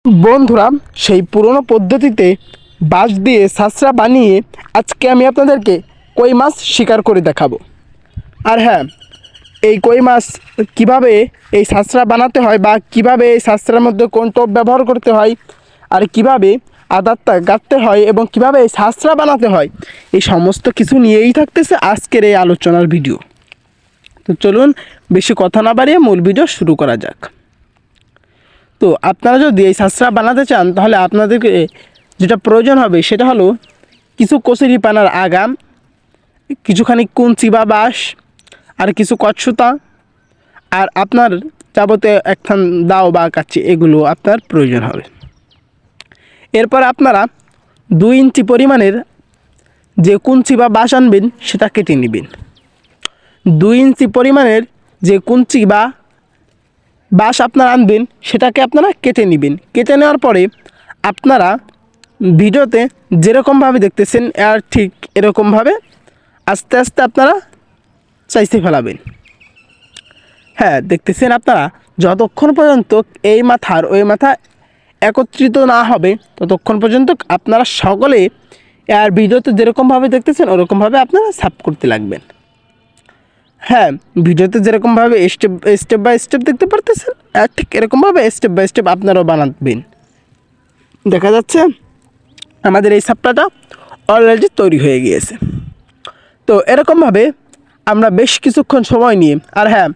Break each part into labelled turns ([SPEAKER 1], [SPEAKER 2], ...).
[SPEAKER 1] বন্ধুরা, সেই পুরনো পদ্ধতিতে বাঁশ দিয়ে ছাঁচড়া বানিয়ে আজকে আমি আপনাদেরকে কই মাছ শিকার করে দেখাবো। আর হ্যাঁ, এই কই মাছ কীভাবে এই ছাঁচড়া বানাতে হয় বা কিভাবে এই ছাঁচড়ার মধ্যে কোন টোপ ব্যবহার করতে হয় আর কিভাবে আদারটা গাঁথতে হয় এবং কিভাবে এই ছাঁচড়া বানাতে হয়, এই সমস্ত কিছু নিয়েই থাকতেছে আজকের এই আলোচনার ভিডিও। তো চলুন বেশি কথা না বাড়িয়ে মূল ভিডিও শুরু করা যাক। তো আপনারা যদি এই ছাঁচড়া বানাতে চান তাহলে আপনাদেরকে যেটা প্রয়োজন হবে সেটা হলো কিছু কচুরিপানার আগাম, কিছুখানি কুঞ্চি বা বাঁশ, আর কিছু কচুতা, আর আপনার যাবতীয় একখান দাও বা কাচ্চি, এগুলো আপনার প্রয়োজন হবে। এরপর আপনারা 2 ইঞ্চি পরিমাণের যে কুঞ্চি বা বাঁশ আনবেন সেটা কেটে নেবেন। 2 ইঞ্চি পরিমাণের যে কুঞ্চি বা বাঁশ আপনারা আনবেন সেটাকে আপনারা কেটে নেবেন। কেটে নেওয়ার পরে আপনারা ভিডিওতে যেরকমভাবে দেখতেছেন আর ঠিক এরকমভাবে আস্তে আস্তে আপনারা চাইতে ফেলাবেন। হ্যাঁ, দেখতেছেন আপনারা যতক্ষণ পর্যন্ত এই মাথার ওই মাথা একত্রিত না হবে ততক্ষণ পর্যন্ত আপনারা সকলে আর ভিডিওতে যেরকমভাবে দেখতেছেন ওরকমভাবে আপনারা সাফ করতে লাগবেন। হ্যাঁ, ভিডিওতে যেরকমভাবে স্টেপ বাই স্টেপ দেখতে পারতেছেন আর ঠিক এরকমভাবে স্টেপ বাই স্টেপ আপনারাও বানাবেন। দেখা যাচ্ছে আমাদের এই সাপটাটা অলরেডি তৈরি হয়ে গিয়েছে। তো এরকমভাবে আমরা বেশ কিছুক্ষণ সময় নিয়ে, আর হ্যাঁ,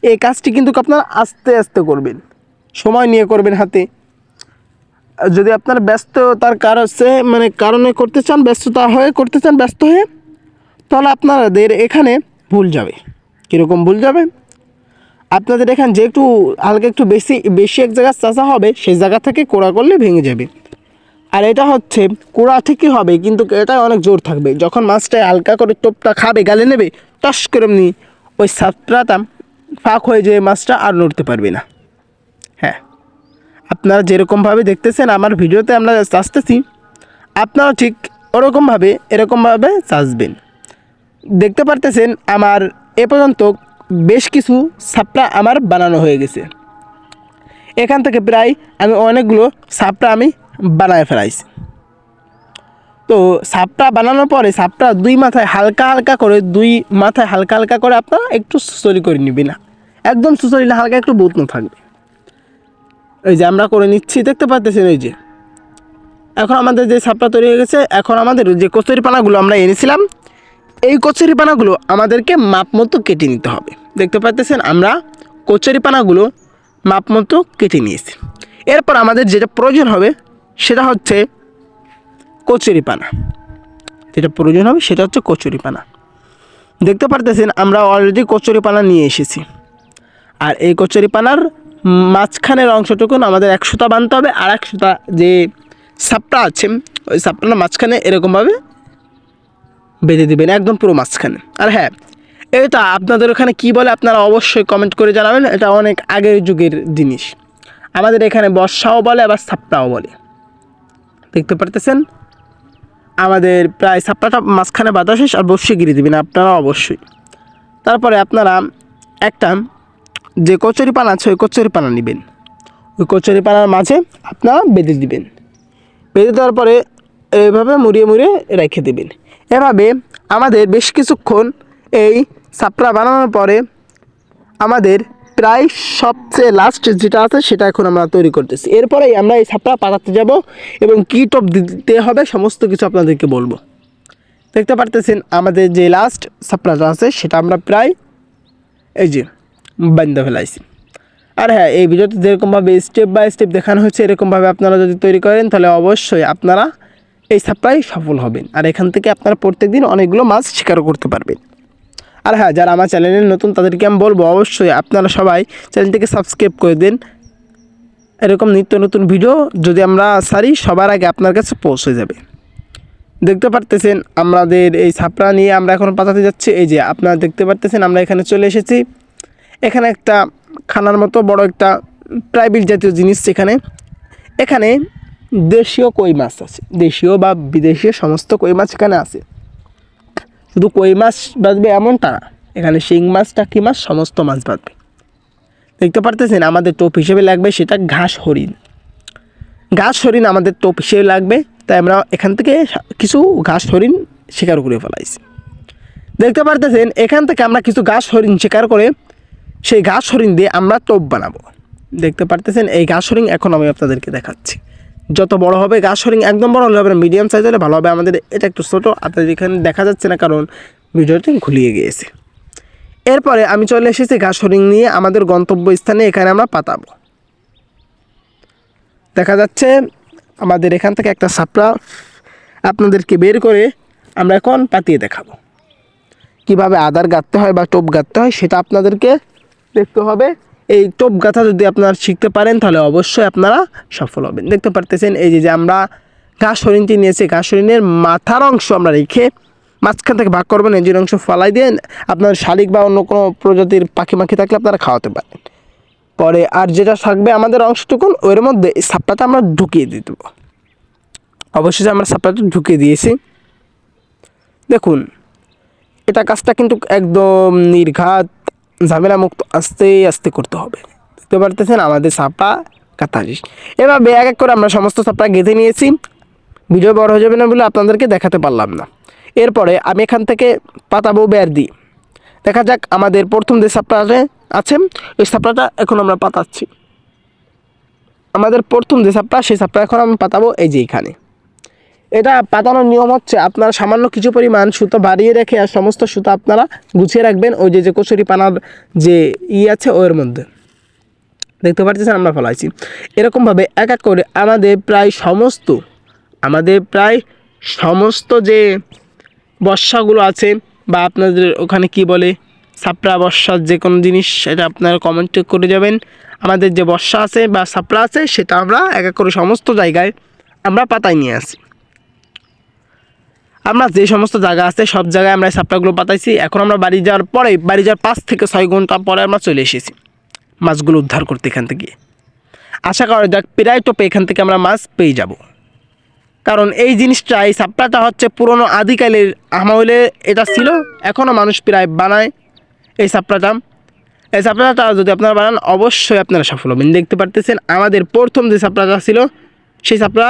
[SPEAKER 1] এই কাজটি কিন্তু আপনারা আস্তে আস্তে করবেন, সময় নিয়ে করবেন হাতে। যদি আপনার ব্যস্ততার কারণে করতে চান, ব্যস্ত হয়ে, তাহলে আপনাদের এখানে ভুল যাবে। কীরকম ভুল যাবে? আপনাদের এখানে যে একটু হালকা একটু বেশি এক জায়গা চাচা হবে সেই জায়গা থেকে কোড়া করলে ভেঙে যাবে। আর এটা হচ্ছে কোড়া ঠিকই হবে কিন্তু এটা অনেক জোর থাকবে। যখন মাছটা হালকা করে টোপটা খাবে, গালে নেবে, টস করে এমনি ওই সাপটাটা ফাঁক হয়ে যেয়ে মাছটা আর নড়তে পারবে না। হ্যাঁ, আপনারা যেরকমভাবে দেখতেছেন আমার ভিডিওতে আমরা চাষতেছি, আপনারা ঠিক এরকমভাবে চাষবেন। দেখতে পারতেছেন আমার এ পর্যন্ত বেশ কিছু সাপটা আমার বানানো হয়ে গেছে। এখান থেকে প্রায় আমি অনেকগুলো সাপটা আমি বানায় ফেলাইছি। তো সাপটা বানানোর পরে সাপটা দুই মাথায় হালকা হালকা করে আপনারা একটু সুসরি করে নেবেন। একদম সুসরি না, হালকা একটু বুতনো থাকবে। এই যে আমরা করে নিচ্ছি, দেখতে পাচ্ছেন। এই যে এখন আমাদের যে সাপটা তৈরি হয়ে গেছে, এখন আমাদের যে কচুরিপানাগুলো আমরা এনেছিলাম এই কচুরিপানাগুলো আমাদেরকে মাপ মতো কেটে নিতে হবে। দেখতে পাচ্ছেন আমরা কচুরিপানাগুলো মাপ মতো কেটে নিয়েছি। এরপর আমাদের যেটা প্রয়োজন হবে সেটা হচ্ছে কচুরিপানা। দেখতে পারতেছেন আমরা অলরেডি কচুরিপানা নিয়ে এসেছি। আর এই কচুরিপানার মাঝখানের অংশটুকুন আমাদের 1 সুতা বাঁধতে হবে, আর 1 সুতা যে সাপটা আছে ওই সাপটার মাঝখানে এরকমভাবে বেঁধে দেবেন, একদম পুরো মাঝখানে। আর হ্যাঁ, এটা আপনাদের ওখানে কী বলে আপনারা অবশ্যই কমেন্ট করে জানাবেন। এটা অনেক আগের যুগের জিনিস। আমাদের এখানে বর্ষাও বলে আবার সাপটাও বলে। দেখতে পারতেছেন আমাদের প্রায় সাপটাটা মাঝখানে বাঁধা শেষ, আর বসে গিরে দেবেন আপনারা অবশ্যই। তারপরে আপনারা একটা যে কচুরিপানা আছে ওই কচুরিপানা নেবেন, ওই কচুরিপানার মাঝে আপনারা বেঁধে দিবেন। বেঁধে দেওয়ার পরে এইভাবে মুড়িয়ে রেখে দেবেন। এভাবে আমাদের বেশ কিছুক্ষণ এই সাপটা বানানোর পরে আমাদের প্রায় সবচেয়ে লাস্ট যেটা আছে সেটা এখন আমরা তৈরি করতেছি। এরপরেই আমরা এই সাপটা পাতাতে যাব এবং কী টোপ দিতে হবে সমস্ত কিছু আপনাদেরকে বলবো। দেখতে পারতেছেন আমাদের যে লাস্ট সাপড়াটা আছে সেটা আমরা প্রায় এই যে বান্ধা ফেলাইছি। আর হ্যাঁ, এই ভিডিওতে যেরকমভাবে স্টেপ বাই স্টেপ দেখানো হচ্ছে এরকমভাবে আপনারা যদি তৈরি করেন তাহলে অবশ্যই আপনারা এই সাপটায় সফল হবেন। আর এখান থেকে আপনারা প্রত্যেকদিন অনেকগুলো মাছ শিকার করতে পারবেন। আর হ্যাঁ, যারা আমার চ্যানেলে নতুন তাদেরকে আমি বলবো অবশ্যই আপনারা সবাই চ্যানেলটিকে সাবস্ক্রাইব করে দিন। এরকম নিত্য নতুন ভিডিও যদি আমরা সারি সবার আগে আপনার কাছে পৌঁছে যাবে। দেখতে পারতেছেন আমাদের এই ছাপড়া নিয়ে আমরা এখন পাতাতে যাচ্ছি। এই যে আপনারা দেখতে পারতেছেন আমরা এখানে চলে এসেছি। এখানে একটা খানার মতো বড় একটা প্রাইভেট জাতীয় জিনিস। এখানে দেশীয় কই মাছ আছে, দেশীয় বা বিদেশীয় সমস্ত কই মাছ এখানে আছে। শুধু কই মাছ বাঁধবে এমনটা না, এখানে শিং মাছ, টাকি মাছ, সমস্ত মাছ বাঁধবে। দেখতে পারতেছেন আমাদের টোপ হিসেবে লাগবে সেটা ঘাস হরিণ। ঘাস হরিণ আমাদের টোপ হিসেবে লাগবে, তাই আমরা এখান থেকে কিছু ঘাস হরিণ শিকার করে ফেলাইছি। দেখতে পারতেছেন এখান থেকে আমরা কিছু ঘাস হরিণ শিকার করে সেই ঘাস হরিণ দিয়ে আমরা টোপ বানাবো। দেখতে পারতেছেন এই ঘাস হরিণ এখন আমি আপনাদেরকে দেখাচ্ছি। যত বড় হবে ঘাস হরিণ, একদম বড় হলে হবে না, মিডিয়াম সাইজ হলে ভালো হবে। আমাদের এটা একটু ছোটো, আপনাদের এখানে দেখা যাচ্ছে না কারণ ভিডিওটি ঘুলিয়ে গিয়েছে। এরপরে আমি চলে এসেছি ঘাস হরিণ নিয়ে আমাদের গন্তব্য স্থানে, এখানে আমরা পাতাবো। দেখা যাচ্ছে আমাদের এখান থেকে একটা সাপড়া আপনাদেরকে বের করে আমরা এখন পাতিয়ে দেখাবো। কীভাবে আদার গাঁথতে হয় বা টোপ গাঁথতে হয় সেটা আপনাদেরকে দেখতে হবে। এই টোপ গাঁথা যদি আপনারা শিখতে পারেন তাহলে অবশ্যই আপনারা সফল হবেন। দেখতে পারতেছেন এই যে আমরা ঘাস হরিণটি নিয়েছি, ঘাস হরিণের মাথার অংশ আমরা রেখে মাঝখান থেকে ভাগ করবেন, এজির অংশ ফালাই দিয়ে আপনার শালিক বা অন্য কোনো প্রজাতির পাখি মাখি থাকলে আপনারা খাওয়াতে পারেন। পরে আর যেটা থাকবে আমাদের অংশটুকুন ওর মধ্যে এই সাপটাটা আমরা ঢুকিয়ে দিয়ে দেবো। অবশ্যই আমরা সাপটাটা ঢুকিয়ে দিয়েছি। দেখুন এটা কাজটা কিন্তু একদম নির্ঘাত ঝামেলা মুক্ত আস্তে আস্তে করতে হবে। দেখতে পারতেছেন আমাদের সাপটা কাটা শেষ। এভাবে এক এক করে আমরা সমস্ত সাপটা গেঁথে নিয়েছি। ভিডিও বড় হয়ে যাবে না বলে আপনাদেরকে দেখাতে পারলাম না। এরপরে আমি এখান থেকে পাতাবো বের দিই। দেখা যাক আমাদের প্রথম যে সাপটা আছে ওই সাপটাটা এখন আমরা পাতাচ্ছি। আমাদের প্রথম যে সাপটা সেই সাপটা এখন আমি পাতাবো এই যে এখানে। এটা পাতানোর নিয়ম হচ্ছে আপনারা সামান্য কিছু পরিমাণ সুতো বাড়িয়ে রেখে আর সমস্ত সুতো আপনারা গুছিয়ে রাখবেন ওই যে কচুরি পানার যে আছে ওর মধ্যে। দেখতে পাচ্ছেন আমরা ফলাইছি। এরকমভাবে এক এক করে আমাদের প্রায় সমস্ত যে বর্ষাগুলো আছে বা আপনাদের ওখানে কি বলে সাপড়া বর্ষার যে কোনো জিনিস সেটা আপনারা কমেন্ট করে যাবেন। আমাদের যে বর্ষা আছে বা সাপড়া আছে সেটা আমরা এক এক করে সমস্ত জায়গায় আমরা পাতায় নিয়ে আসি। আমরা যে সমস্ত জায়গা আছে সব জায়গায় আমরা সাপড়াগুলো পাতাইছি। এখন আমরা বাড়ি যাওয়ার 5 থেকে 6 ঘন্টা পরে আমরা চলে এসেছি মাছগুলো উদ্ধার করতে এখান থেকে। আশা করা যাক প্রায় টোপে এখান থেকে আমরা মাছ পেয়ে যাব। কারণ এই জিনিসটা এই সাপড়াটা হচ্ছে পুরনো আদিকালের আমলে এটা ছিল, এখনও মানুষ প্রায় বানায় এই সাপড়াটা। এই সাপড়াটা যদি আপনারা বানান অবশ্যই আপনারা সফল হবেন। দেখতে পারতেছেন আমাদের প্রথম যে সাপড়াটা ছিল সেই সাপড়া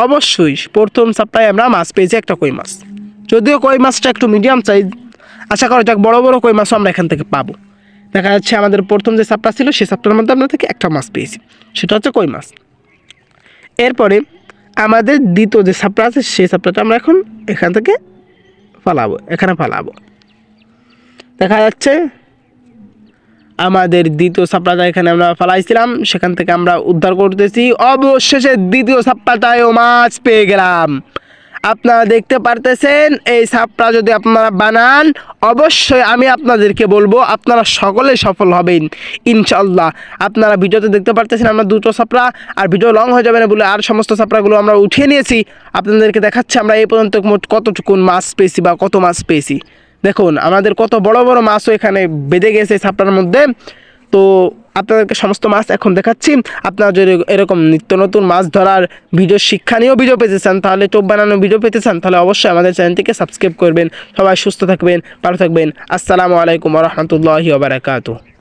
[SPEAKER 1] অবশ্যই প্রথম সাপটায় আমরা মাছ পেয়েছি একটা কই মাছ। যদিও কই মাছটা একটু মিডিয়াম সাইজ, আশা করা যাক বড় বড় কই মাছও আমরা এখান থেকে পাবো। দেখা যাচ্ছে আমাদের প্রথম যে সাপটা ছিল সেই সাপটার মধ্যে আমরা থেকে একটা মাছ পেয়েছি, সেটা হচ্ছে কই মাছ। এরপরে আমাদের দ্বিতীয় যে সাপটা আছে সেই সাপটাটা আমরা এখন এখান থেকে এখানে ফালাবো। দেখা যাচ্ছে আমাদের দ্বিতীয় সাপড়াটা এখানে আমরা ফালাইছিলাম, সেখান থেকে আমরা উদ্ধার করতেছি। অবশেষে দ্বিতীয় সাপড়াটায়ও মাছ পেয়ে গেলাম। আপনারা দেখতে পারতেছেন এই সাপটা যদি আপনারা বানান অবশ্যই আমি আপনাদেরকে বলবো আপনারা সকলে সফল হবেন ইনশাআল্লাহ। আপনারা ভিডিওতে দেখতে পারতেছেন আমরা দুটো সাপড়া, আর ভিডিও লং হয়ে যাবে না বলে আর সমস্ত সাপড়াগুলো আমরা উঠিয়ে নিয়েছি। আপনাদেরকে দেখাচ্ছি আমরা এই পর্যন্ত মোট কতটুকুন মাছ পেয়েছি বা কত মাছ পেয়েছি। দেখুন আমাদের কত বড় বড় মাছও এখানে বেঁধে গেছে সাপটার মধ্যে। তো আপনাদেরকে সমস্ত মাছ এখন দেখাচ্ছি। আপনারা যদি এরকম নিত্য নতুন মাছ ধরার ভিডিও, শিক্ষণীয় ভিডিও পেতে চান, তাহলে টোপ বানানো ভিডিও পেতে চান, তাহলে অবশ্যই আমাদের চ্যানেলটিকে সাবস্ক্রাইব করবেন। সবাই সুস্থ থাকবেন, ভালো থাকবেন। আসসালামু আলাইকুম ওয়া রাহমাতুল্লাহি ওয়া বারাকাতুহু।